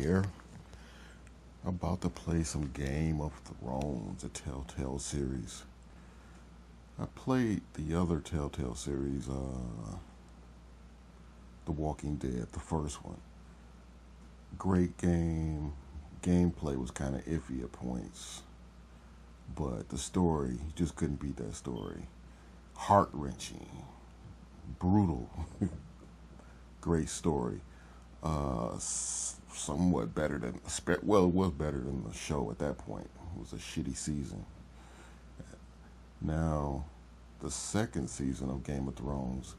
here. About to play some Game of Thrones, a Telltale series. I played the other Telltale series, The Walking Dead, the first one. Great game. Gameplay was kind of iffy at points. But the story, you just couldn't beat that story. Heart-wrenching. Brutal. Great story. Somewhat better than, well, it was better than the show at that point. It was a shitty season. Now, the second season of Game of Thrones,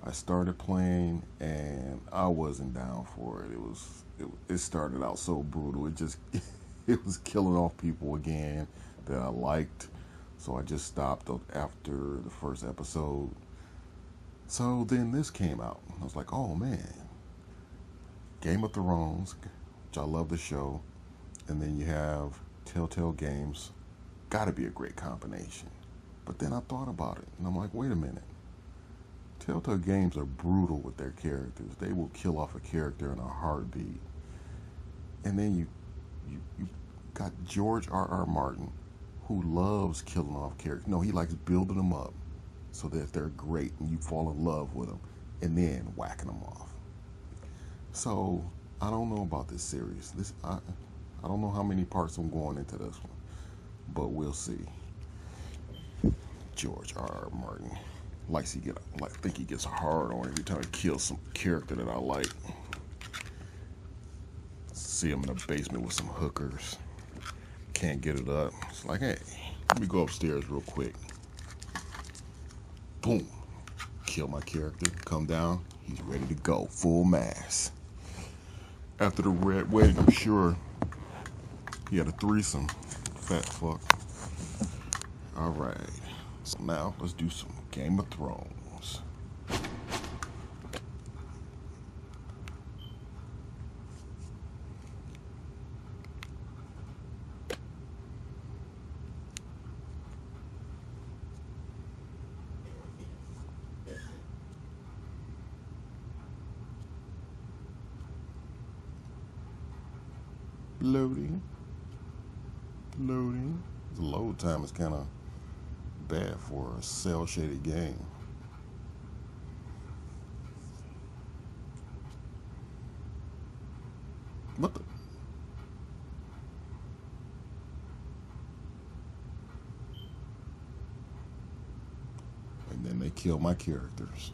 I started playing and I wasn't down for it. It started out so brutal. It was killing off people again that I liked. So I just stopped after the first episode. So then this came out. I was like, oh man. Game of Thrones, which I love the show, and then you have Telltale Games. Gotta be a great combination. But then I thought about it, and I'm like, wait a minute. Telltale Games are brutal with their characters. They will kill off a character in a heartbeat. And then you got George R.R. Martin, who loves killing off characters. No, he likes building them up so that they're great, and you fall in love with them, and then whacking them off. So, I don't know about this series. I don't know how many parts I'm going into this one, but we'll see. George R.R. Martin think he gets hard on every time he kills some character that I like. See him in the basement with some hookers. Can't get it up. It's like, hey, let me go upstairs real quick. Boom. Kill my character. Come down. He's ready to go. Full mass. After the red wedding, I'm sure he had a threesome. Fat fuck. Alright. So now, let's do some Game of Thrones. Loading. The load time is kind of bad for a cel-shaded game. What the? And then they kill my characters.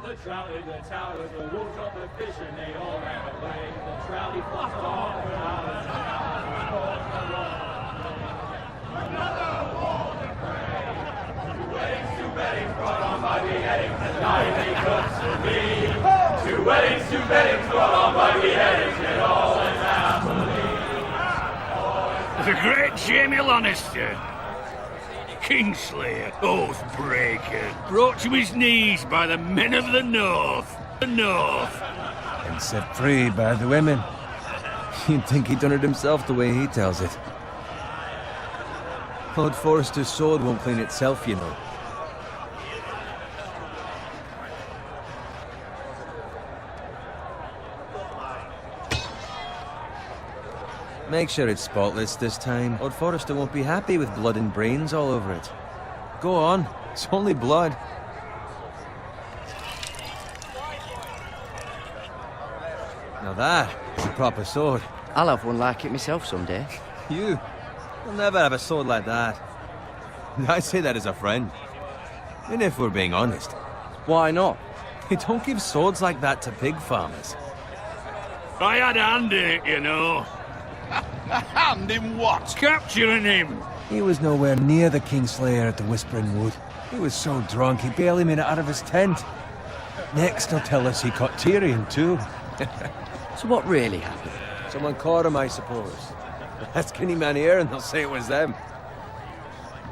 The trout in the towers, the wolves of the fish, and they all ran away. The trout, he fought off the hours, and another war to pray. Two weddings brought on by beheadings, and 90 cooks to me. Two weddings brought on by beheadings, and all in happily. The great Jamie Lannister, Kingslayer, Oathbreaker, brought to his knees by the men of the North. And set free by the women. You'd think he'd done it himself the way he tells it. Lord Forrester's sword won't clean itself, you know. Make sure it's spotless this time. Lord Forrester won't be happy with blood and brains all over it. Go on, it's only blood. Now that is a proper sword. I'll have one like it myself someday. You'll never have a sword like that. I say that as a friend. And if we're being honest. Why not? They don't give swords like that to pig farmers. I had a hand in it, you know. A hand in what? Capturing him. He was nowhere near the Kingslayer at the Whispering Wood. He was so drunk he barely made it out of his tent. Next he'll tell us he caught Tyrion too. So what really happened? Someone caught him, I suppose. Ask any man here and they'll say it was them.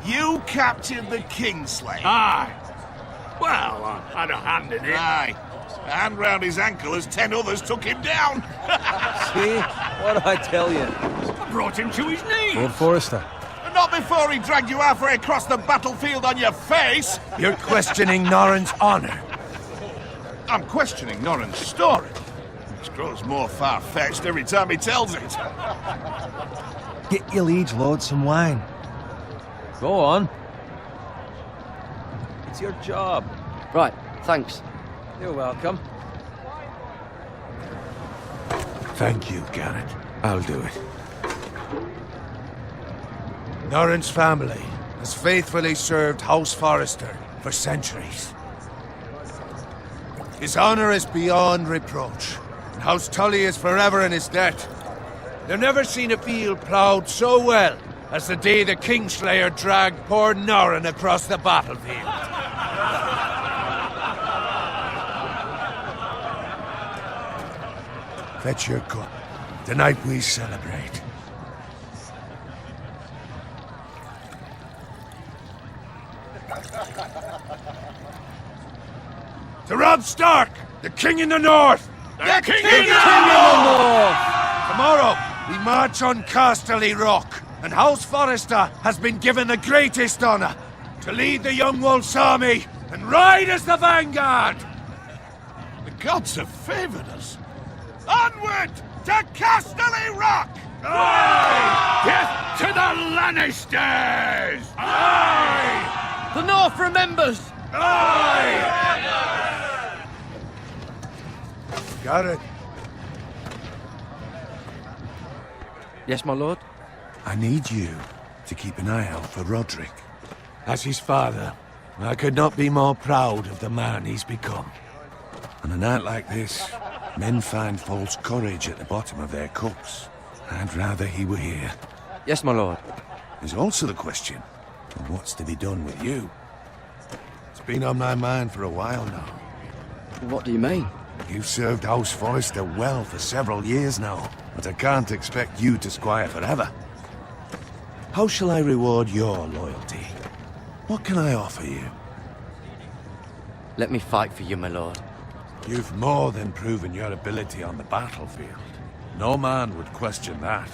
You captured the Kingslayer. Aye. Well, I had a hand in it. Aye. A hand round his ankle as 10 others took him down. See? What did I tell you? I brought him to his knees. Lord Forrester. Not before he dragged you halfway across the battlefield on your face. You're questioning Norrin's honor. I'm questioning Norrin's story. It grows more far-fetched every time he tells it. Get your liege lord some wine. Go on. It's your job. Right, thanks. You're welcome. Thank you, Garrett. I'll do it. Norrin's family has faithfully served House Forrester for centuries. His honor is beyond reproach, and House Tully is forever in his debt. They've never seen a field ploughed so well as the day the Kingslayer dragged poor Norrin across the battlefield. Fetch your cup. Tonight we celebrate. To Robb Stark, the King in the North! The King King in the North! Tomorrow, we march on Casterly Rock, and House Forrester has been given the greatest honor to lead the Young Wolf's army and ride as the vanguard! The gods have favored us. Onward to Casterly Rock! Aye! Death to the Lannisters! Aye! The North remembers! Aye! Garrett, Yes, my lord? I need you to keep an eye out for Roderick. As his father, I could not be more proud of the man he's become. On a night like this, men find false courage at the bottom of their cups. I'd rather he were here. Yes, my lord. There's also the question of what's to be done with you. It's been on my mind for a while now. What do you mean? You've served House Forrester well for several years now, but I can't expect you to squire forever. How shall I reward your loyalty? What can I offer you? Let me fight for you, my lord. You've more than proven your ability on the battlefield. No man would question that.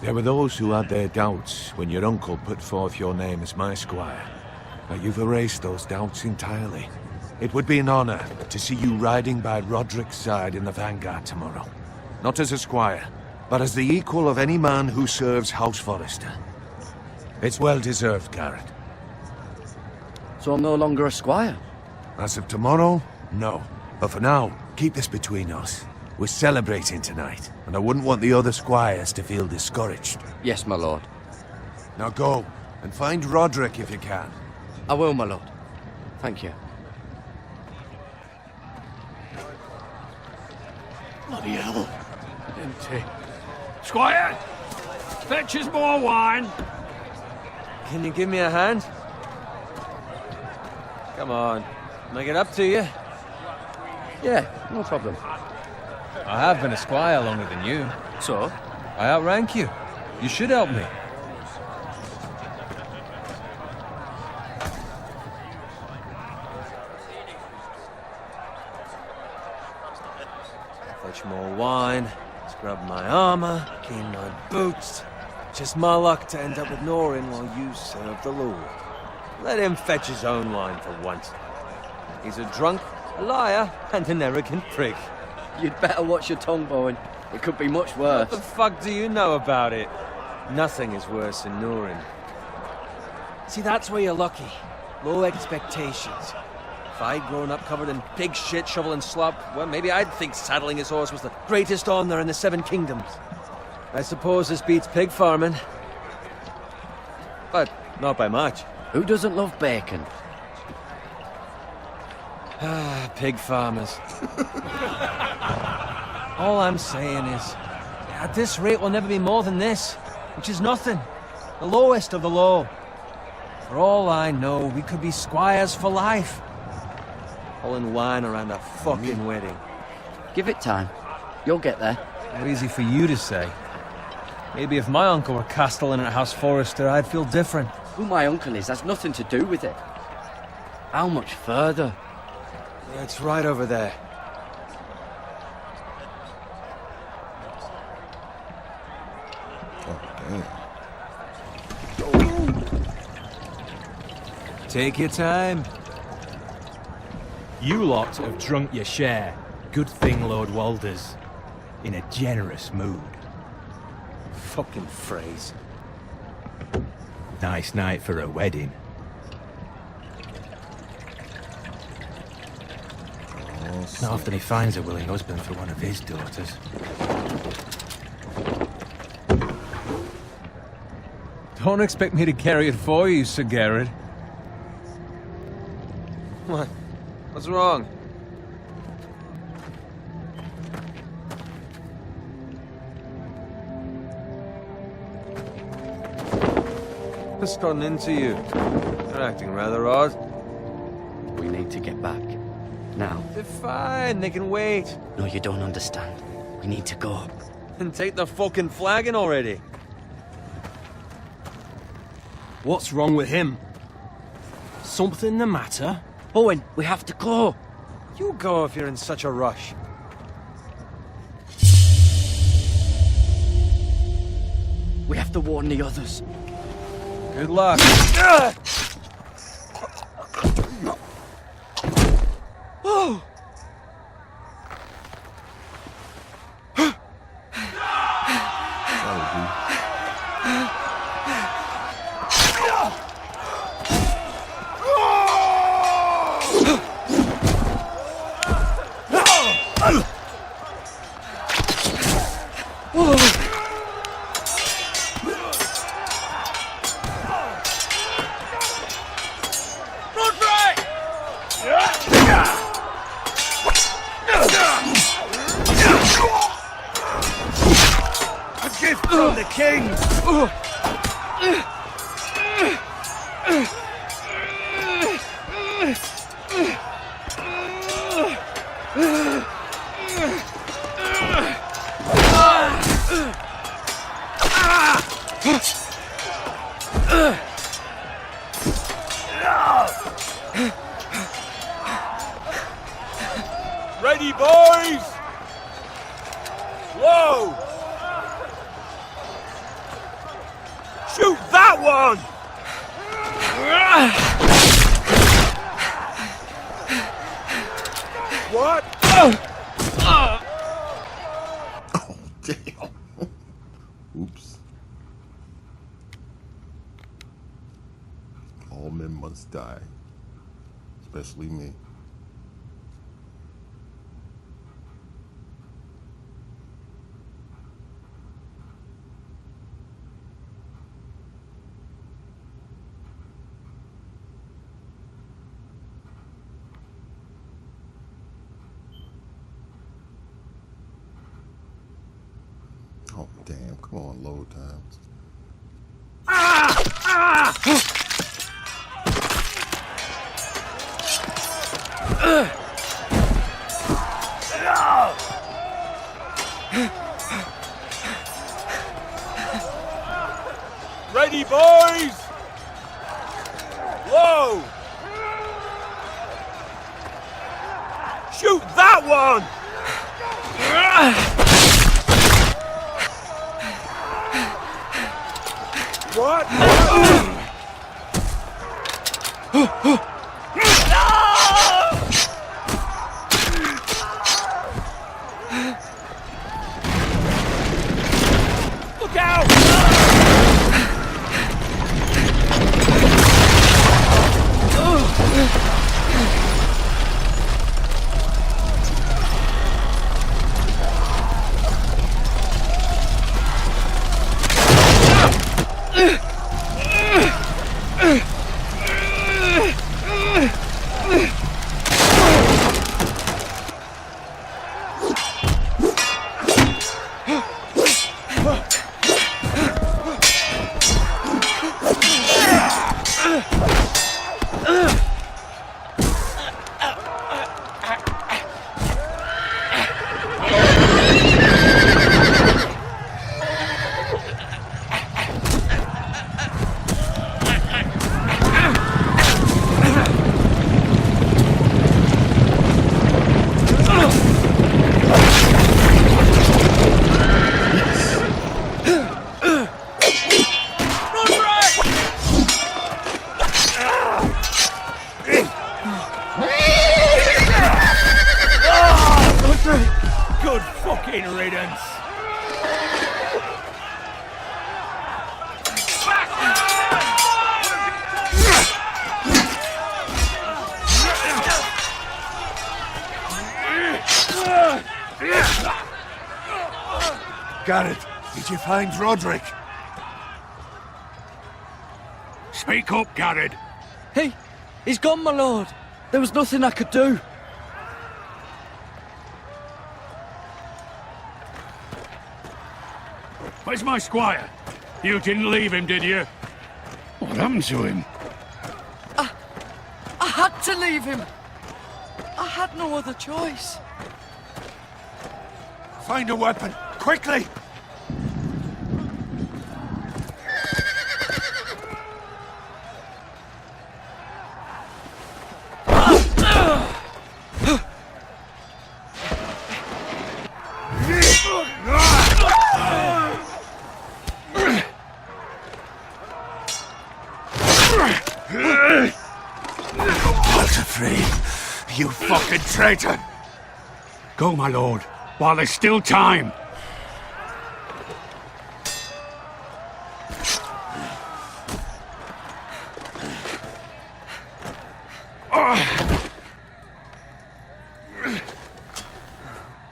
There were those who had their doubts when your uncle put forth your name as my squire. But you've erased those doubts entirely. It would be an honor to see you riding by Roderick's side in the vanguard tomorrow. Not as a squire, but as the equal of any man who serves House Forrester. It's well deserved, Garrett. So I'm no longer a squire? As of tomorrow, no. But for now, keep this between us. We're celebrating tonight, and I wouldn't want the other squires to feel discouraged. Yes, my lord. Now go, and find Roderick if you can. I will, my lord. Thank you. Bloody hell. Empty. Squire! Fetch us more wine. Can you give me a hand? Come on. Make it up to you. Yeah, no problem. I have been a squire longer than you. So? I outrank you. You should help me. Fetch more wine, scrub my armor, clean my boots. Just my luck to end up with Norrin while you serve the Lord. Let him fetch his own wine for once. He's a drunk, a liar, and an arrogant prick. You'd better watch your tongue, Bowen. It could be much worse. What the fuck do you know about it? Nothing is worse than Norrin. See, that's where you're lucky. Low expectations. If I'd grown up covered in pig shit, shovel and slop, well, maybe I'd think saddling his horse was the greatest honor in the Seven Kingdoms. I suppose this beats pig farming. But not by much. Who doesn't love bacon? Ah, pig farmers. All I'm saying is, at this rate we'll never be more than this, which is nothing. The lowest of the low. For all I know, we could be squires for life. Pulling wine around a fucking wedding. Give it time. You'll get there. Not easy for you to say. Maybe if my uncle were castellan at House Forrester, I'd feel different. Who my uncle is has nothing to do with it. How much further? It's right over there. Oh, damn. Take your time. You lot have drunk your share. Good thing Lord Walder's in a generous mood. Fucking phrase. Nice night for a wedding. Not often he finds a willing husband for one of his daughters. Don't expect me to carry it for you, Sir Garrett. What? What's wrong? What's gotten into you? You're acting rather odd. We need to get back. Now. They're fine, they can wait. No, you don't understand. We need to go. And take the fucking flagon already. What's wrong with him? Something the matter? Owen, we have to go. You go if you're in such a rush. We have to warn the others. Good luck. Oh! From the king! Ready, boys! Whoa! Shoot that one! What? Oh, damn. Oops. All men must die. Especially me. Oh, damn. Come on, load times. Ready, boys! Whoa! Shoot that one! What? Look out! Garrett, did you find Roderick? Speak up, Garrett. Hey, he's gone, my lord. There was nothing I could do. Where's my squire? You didn't leave him, did you? What happened to him? I had to leave him. I had no other choice. Find a weapon, quickly! Walter, you fucking traitor! Go, my lord, while there's still time.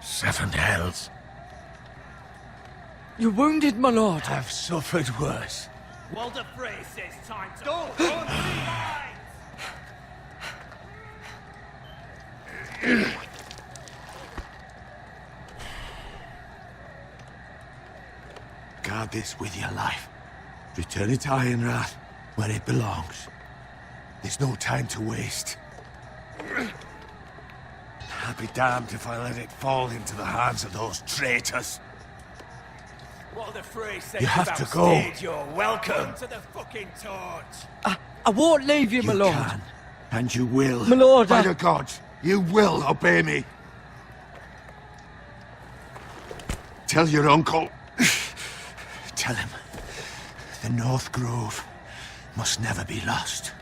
Seven hells. You're wounded, my lord. I've suffered worse. Walter Frey says time to go. Guard this with your life. Return it to Ironrath, where it belongs. There's no time to waste. I'll be damned if I let it fall into the hands of those traitors. Walter Frey says You have to go. You're welcome to the fucking torch. I won't leave you, my lord. Can, and you will. My lord, By the gods, you will obey me. Tell your uncle. Tell him the North Grove must never be lost.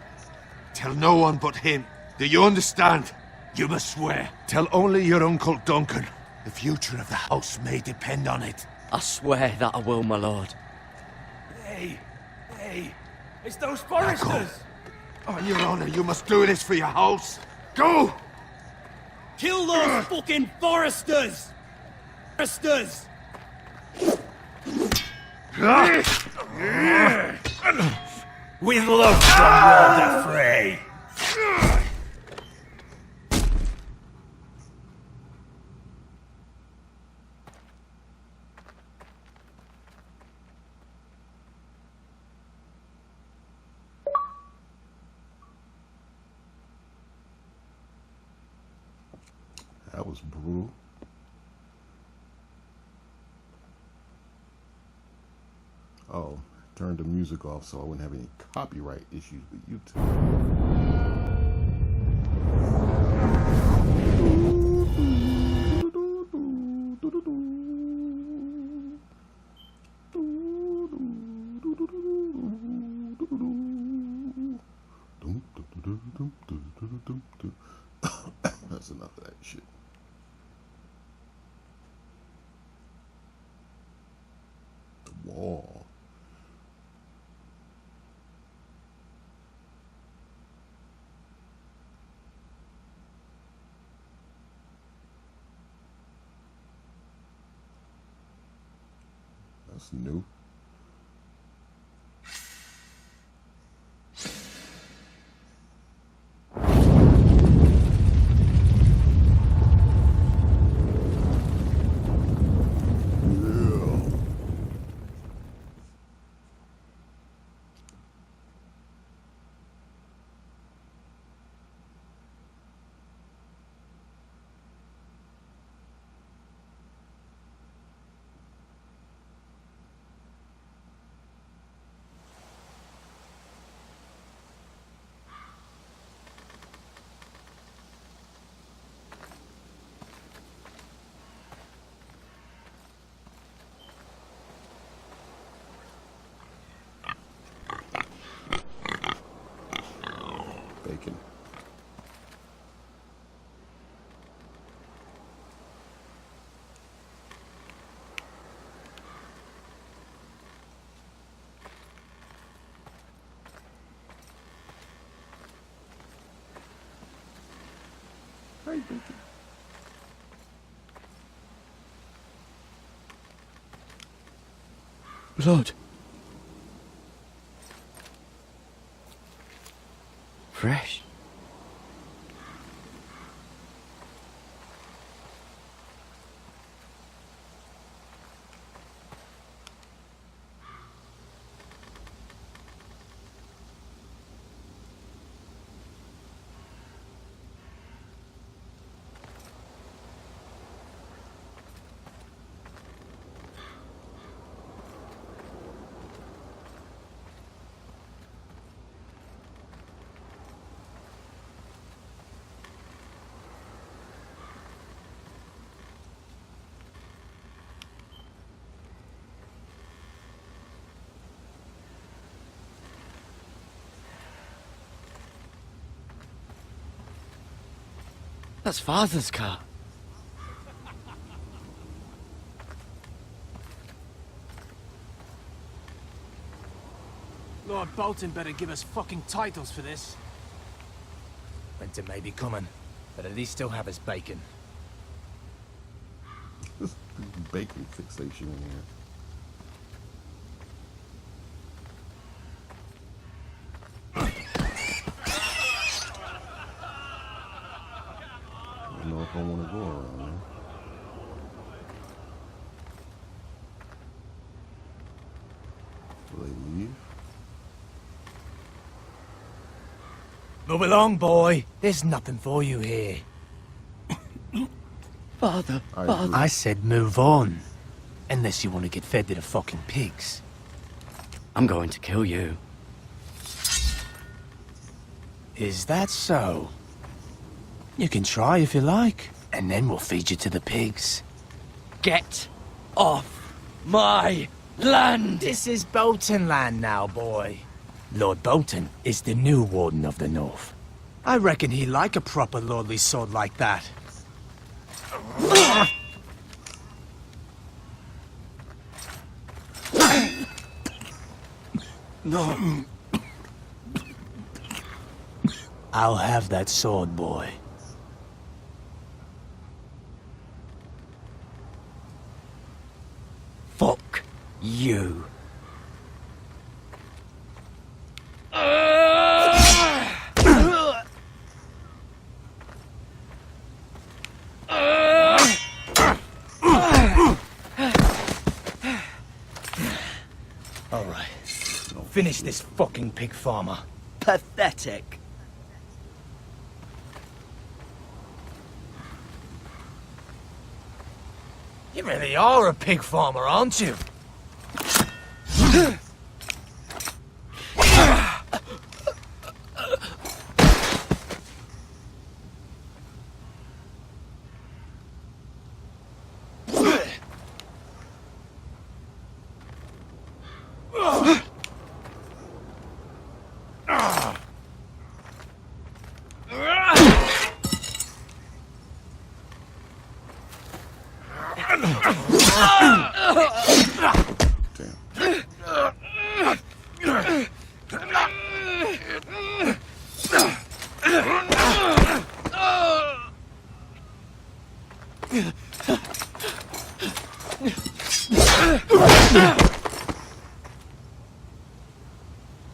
Tell no one but him. Do you understand? You must swear. Tell only your Uncle Duncan. The future of the house may depend on it. I swear that I will, my lord. Hey, it's those foresters. On your honor, you must do this for your house. Go! Kill those fucking foresters. Foresters. With love from Walter Frey. That was brutal. Oh, turned the music off so I wouldn't have any copyright issues with YouTube. That's enough of that shit. The wall. That's new. Bacon. Hi, Bacon. Blood. Fresh. That's Father's car. Lord Bolton better give us fucking titles for this. Winter may be coming, but at least still have his bacon. Bacon fixation in here. I don't know if I want to go around there. Will they leave? Move along, boy. There's nothing for you here. Father, I Father. agree. I said move on. Unless you want to get fed to the fucking pigs. I'm going to kill you. Is that so? You can try if you like, and then we'll feed you to the pigs. Get off my land! This is Bolton land now, boy. Lord Bolton is the new Warden of the North. I reckon he'd like a proper lordly sword like that. No. I'll have that sword, boy. Fuck you. All right. Finish this fucking pig farmer. Pathetic. You really are a pig farmer, aren't you?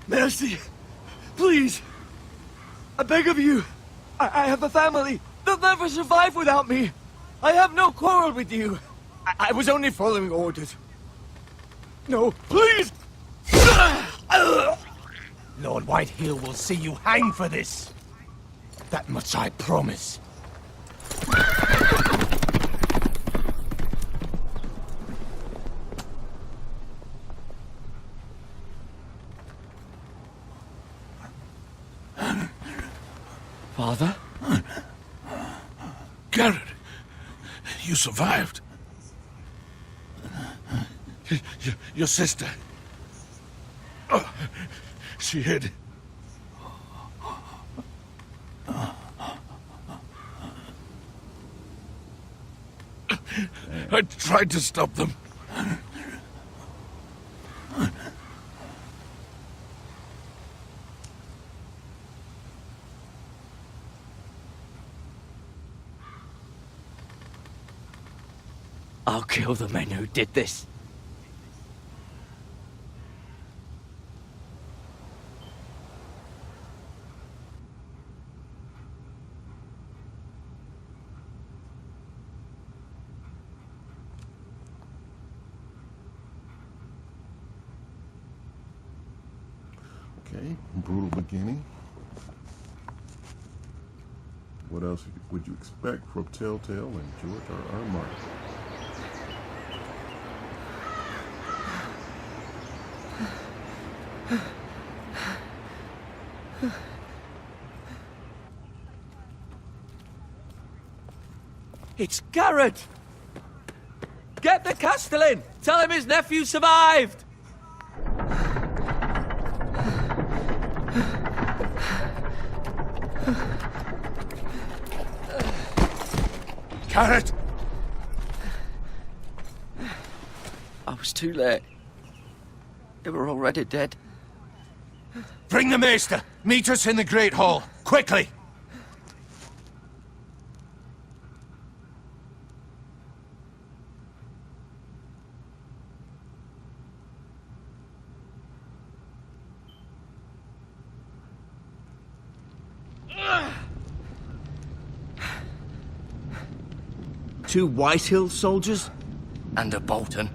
Mercy! Please! I beg of you! I have a family! They'll never survive without me! I have no quarrel with you! I was only following orders. No, please! Lord Whitehill will see you hang for this. That much I promise. Father? Garrett, you survived. Your sister. Oh, she hid. I tried to stop them. I'll kill the men who did this. Okay, brutal beginning. What else would you expect from Telltale and George R. Martin? It's Garrett! Get the Castellan! Tell him his nephew survived! Garrett! I was too late. They were already dead. Bring the maester! Meet us in the Great Hall! Quickly! Two Whitehill soldiers? And a Bolton.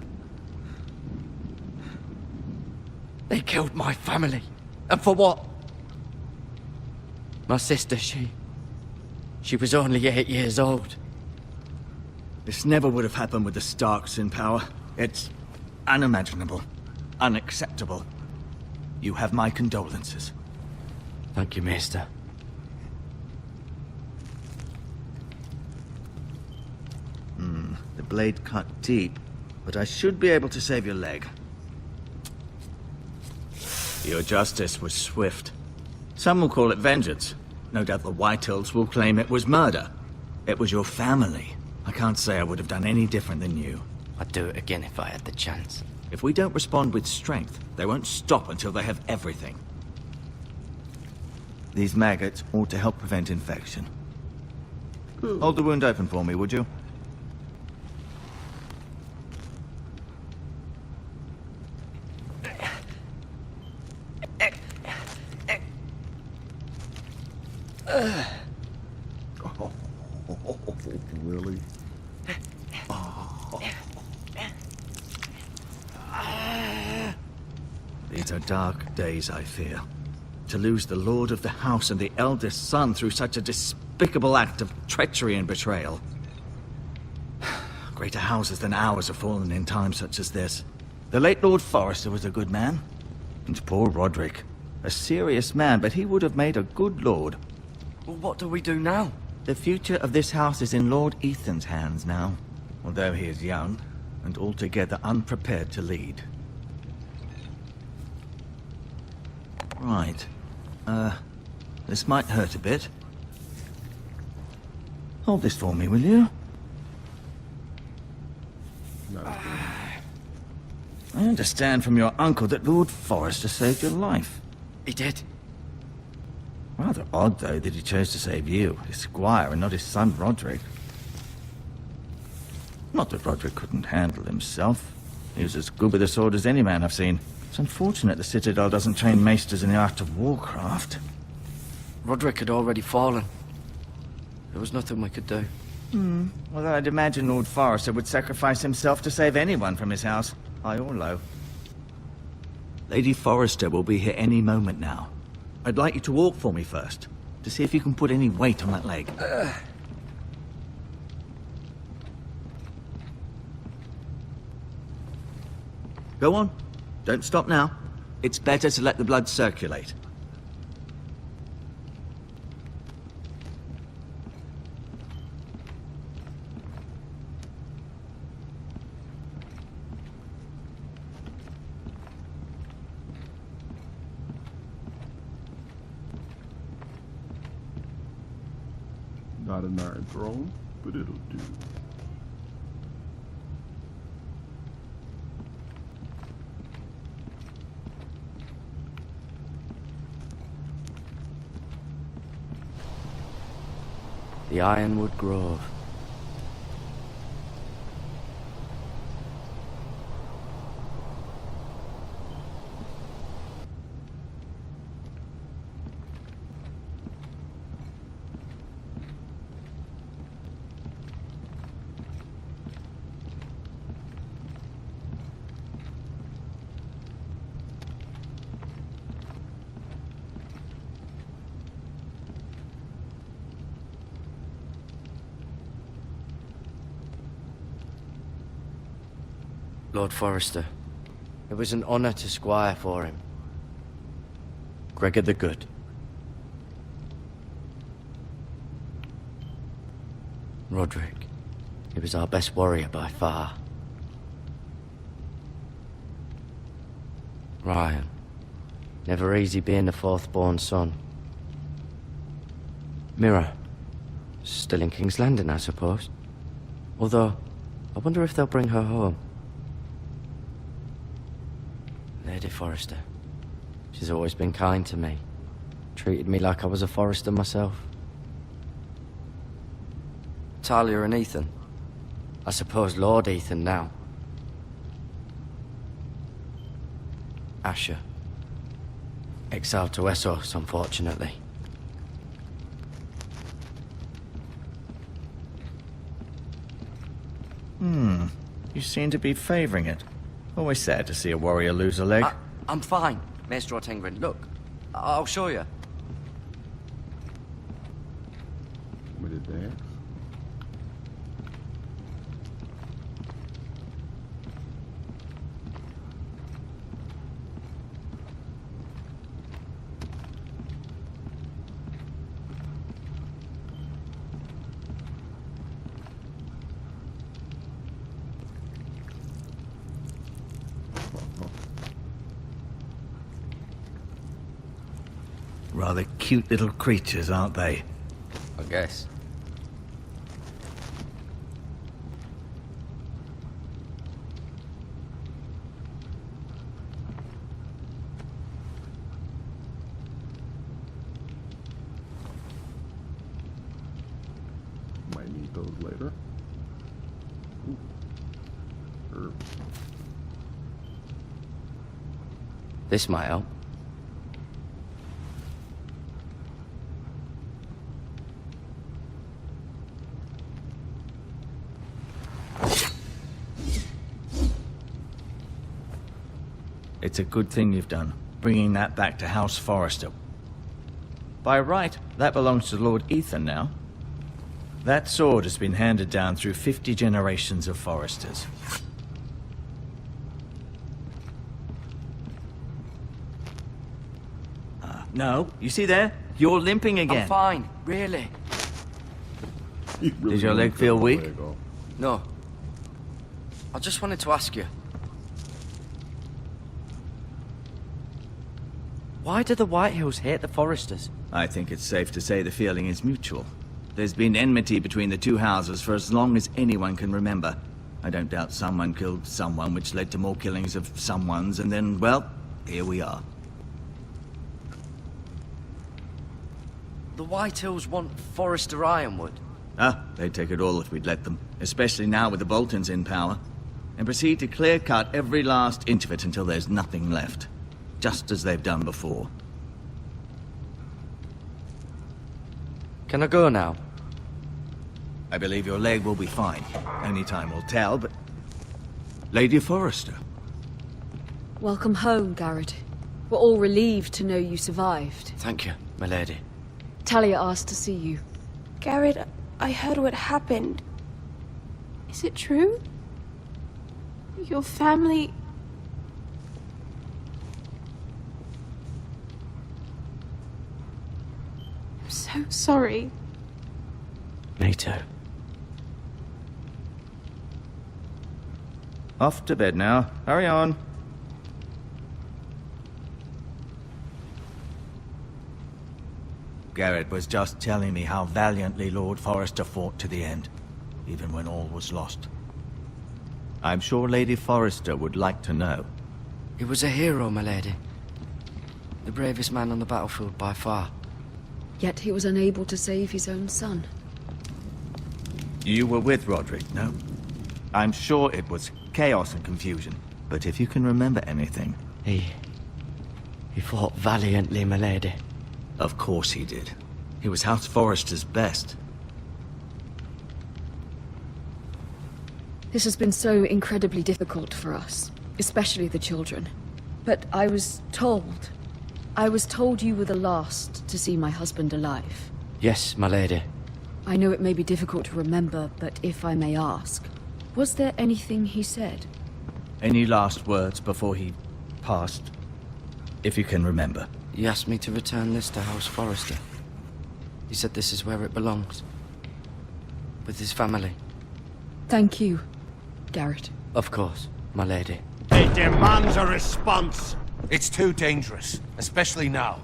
They killed my family. And for what? My sister, she was only 8 years old. This never would have happened with the Starks in power. It's unimaginable. Unacceptable. You have my condolences. Thank you, Maester. The blade cut deep, but I should be able to save your leg. Your justice was swift. Some will call it vengeance. No doubt the Whitehills will claim it was murder. It was your family. I can't say I would have done any different than you. I'd do it again if I had the chance. If we don't respond with strength, they won't stop until they have everything. These maggots ought to help prevent infection. Hold the wound open for me, would you? Really? These are dark days, I fear. To lose the lord of the house and the eldest son through such a despicable act of treachery and betrayal. Greater houses than ours have fallen in times such as this. The late Lord Forrester was a good man. And poor Roderick. A serious man, but he would have made a good lord. Well, what do we do now? The future of this house is in Lord Ethan's hands now. Although he is young, and altogether unprepared to lead. Right. This might hurt a bit. Hold this for me, will you? Not again. I understand from your uncle that Lord Forrester saved your life. He did. Rather odd, though, that he chose to save you, his squire, and not his son Roderick. Not that Roderick couldn't handle himself. He was as good with a sword as any man I've seen. It's unfortunate the Citadel doesn't train maesters in the art of warcraft. Roderick had already fallen. There was nothing we could do. Well, I'd imagine Lord Forrester would sacrifice himself to save anyone from his house, high or low. Lady Forrester will be here any moment now. I'd like you to walk for me first, to see if you can put any weight on that leg. Go on. Don't stop now. It's better to let the blood circulate. Not an iron throne, but it'll do. The Ironwood Grove. Lord Forrester. It was an honor to squire for him. Gregor the Good. Roderick. He was our best warrior by far. Ryan. Never easy being the fourth-born son. Mira. Still in King's Landing, I suppose. Although, I wonder if they'll bring her home. Lady Forrester. She's always been kind to me. Treated me like I was a Forrester myself. Talia and Ethan. I suppose Lord Ethan now. Asher. Exiled to Essos, unfortunately. You seem to be favouring it. Always sad to see a warrior lose a leg. I'm fine, Maester Ortengren. Look, I'll show you. With a dance? Rather cute little creatures, aren't they? I guess. Might need those later. Ooh. Herbs. This might help. It's a good thing you've done, bringing that back to House Forrester. By right, that belongs to Lord Ethan now. That sword has been handed down through 50 generations of Forresters. No, you see there? You're limping again. I'm fine, really. Does your leg feel weak? No. I just wanted to ask you. Why do the Whitehills hate the Forresters? I think it's safe to say the feeling is mutual. There's been enmity between the two houses for as long as anyone can remember. I don't doubt someone killed someone, which led to more killings of someones, and then, well, here we are. The Whitehills want Forrester Ironwood. They'd take it all if we'd let them, especially now with the Boltons in power, and proceed to clear-cut every last inch of it until there's nothing left. Just as they've done before. Can I go now? I believe your leg will be fine. Only time will tell, but... Lady Forrester. Welcome home, Garrett. We're all relieved to know you survived. Thank you, my lady. Talia asked to see you. Garrett, I heard what happened. Is it true? Your family... I'm so sorry. Me too. Off to bed now. Hurry on. Garrett was just telling me how valiantly Lord Forrester fought to the end, even when all was lost. I'm sure Lady Forrester would like to know. He was a hero, my lady. The bravest man on the battlefield by far. Yet he was unable to save his own son. You were with Roderick, no? I'm sure it was chaos and confusion, but if you can remember anything... He fought valiantly, my lady. Of course he did. He was House Forrester's best. This has been so incredibly difficult for us, especially the children. But I was told you were the last to see my husband alive. Yes, my lady. I know it may be difficult to remember, but if I may ask, was there anything he said? Any last words before he passed? If you can remember. He asked me to return this to House Forrester. He said this is where it belongs. With his family. Thank you, Garrett. Of course, my lady. It demands a response. It's too dangerous, especially now.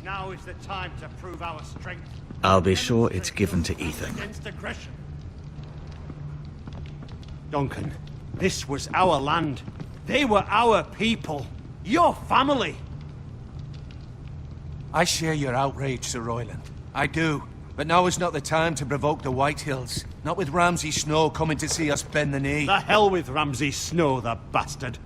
Now is the time to prove our strength. I'll be sure it's given to Ethan. Against aggression. Duncan, this was our land. They were our people. Your family. I share your outrage, Sir Royland. I do. But now is not the time to provoke the Whitehills. Not with Ramsay Snow coming to see us bend the knee. The hell with Ramsay Snow, the bastard.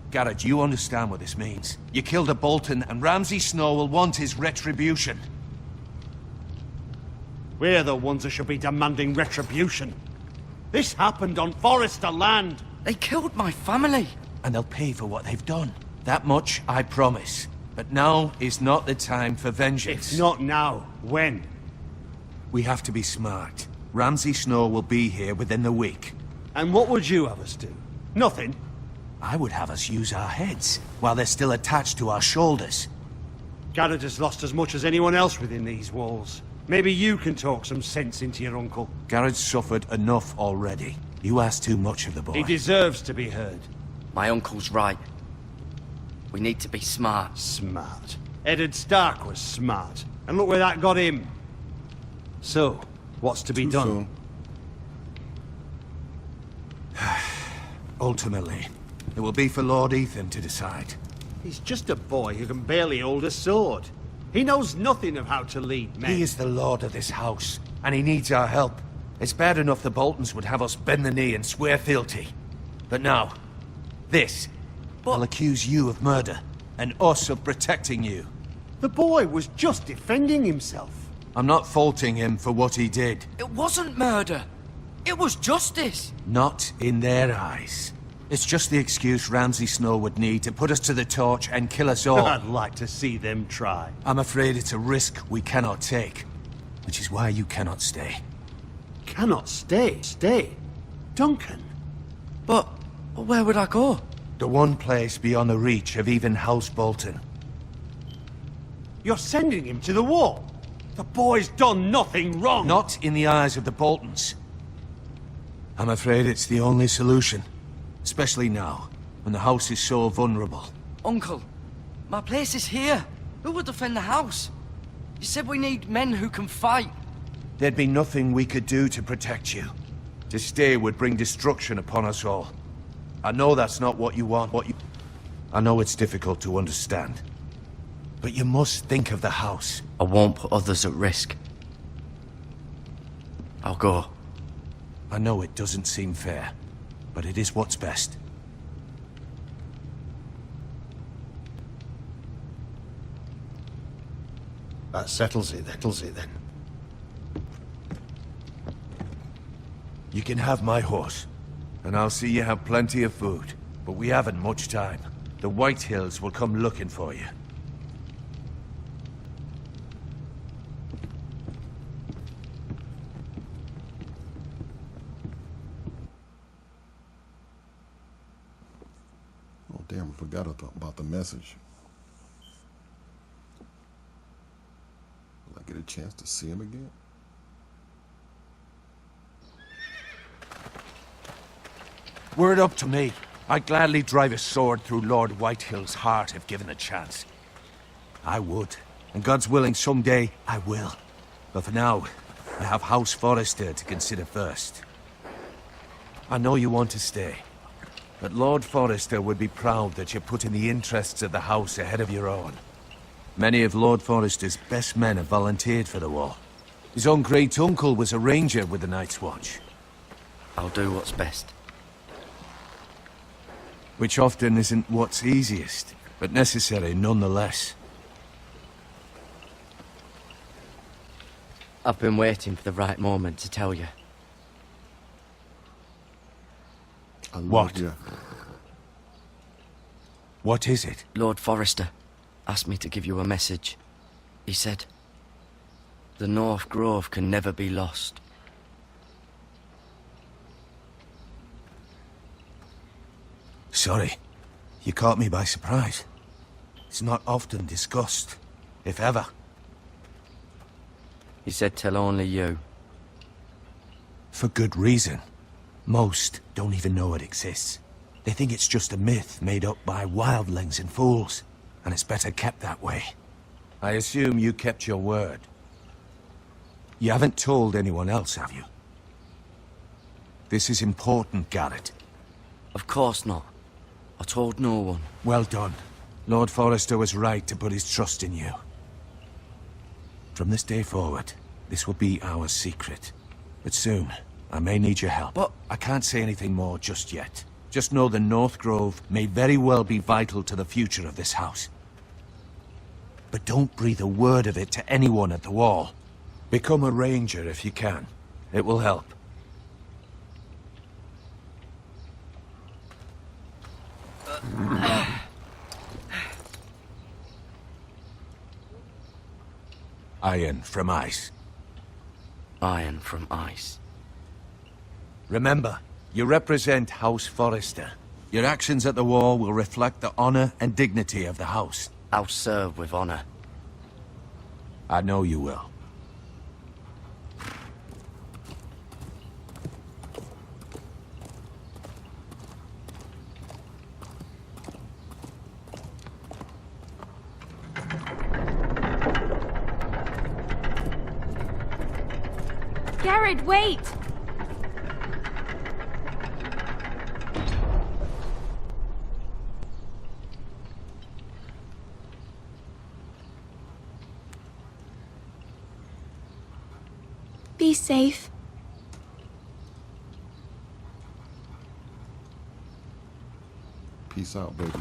Garrett, you understand what this means. You killed a Bolton, and Ramsay Snow will want his retribution. We're the ones that should be demanding retribution. This happened on Forrester land. They killed my family. And they'll pay for what they've done. That much I promise. But now is not the time for vengeance. It's not now. When? We have to be smart. Ramsay Snow will be here within the week. And what would you have us do? Nothing. I would have us use our heads, while they're still attached to our shoulders. Garrett has lost as much as anyone else within these walls. Maybe you can talk some sense into your uncle. Garrett's suffered enough already. You ask too much of the boy. He deserves to be heard. My uncle's right. We need to be smart. Smart. Eddard Stark was smart. And look where that got him. So, what's to be Too done? soon. Ultimately, it will be for Lord Ethan to decide. He's just a boy who can barely hold a sword. He knows nothing of how to lead men. He is the lord of this house, and he needs our help. It's bad enough the Boltons would have us bend the knee and swear fealty. But now, this. I'll accuse you of murder, and us of protecting you. The boy was just defending himself. I'm not faulting him for what he did. It wasn't murder. It was justice. Not in their eyes. It's just the excuse Ramsay Snow would need to put us to the torch and kill us all. I'd like to see them try. I'm afraid it's a risk we cannot take, which is why you cannot stay. Cannot stay? Stay? Duncan? But where would I go? The one place beyond the reach of even House Bolton. You're sending him to the wall? The boy's done nothing wrong! Not in the eyes of the Boltons. I'm afraid it's the only solution. Especially now, when the house is so vulnerable. Uncle, my place is here. Who will defend the house? You said we need men who can fight. There'd be nothing we could do to protect you. To stay would bring destruction upon us all. I know that's not what you want, I know it's difficult to understand. But you must think of the house. I won't put others at risk. I'll go. I know it doesn't seem fair, but it is what's best. That settles it then. You can have my horse, and I'll see you have plenty of food. But we haven't much time. The Whitehills will come looking for you. Oh, damn, I forgot about the message. Will I get a chance to see him again? Were it up to me, I'd gladly drive a sword through Lord Whitehill's heart if given a chance. I would. And God's willing, someday I will. But for now, I have House Forrester to consider first. I know you want to stay. But Lord Forrester would be proud that you're putting the interests of the house ahead of your own. Many of Lord Forrester's best men have volunteered for the war. His own great-uncle was a ranger with the Night's Watch. I'll do what's best. Which often isn't what's easiest, but necessary nonetheless. I've been waiting for the right moment to tell you. I love What? you. What is it? Lord Forrester asked me to give you a message. He said, the North Grove can never be lost. sorry. You caught me by surprise. It's not often discussed, if ever. He said tell only you. For good reason. Most don't even know it exists. They think it's just a myth made up by wildlings and fools, and it's better kept that way. I assume you kept your word. You haven't told anyone else, have you? This is important, Garrett. Of course not. I told no one. Well done. Lord Forrester was right to put his trust in you. From this day forward, this will be our secret. But soon, I may need your help. But I can't say anything more just yet. Just know the North Grove may very well be vital to the future of this house. But don't breathe a word of it to anyone at the Wall. Become a ranger if you can. It will help. Iron from ice. Iron from ice. Remember, you represent House Forrester. Your actions at the Wall will reflect the honor and dignity of the house. I'll serve with honor. I know you will. Garrett, wait! Be safe. Peace out, baby.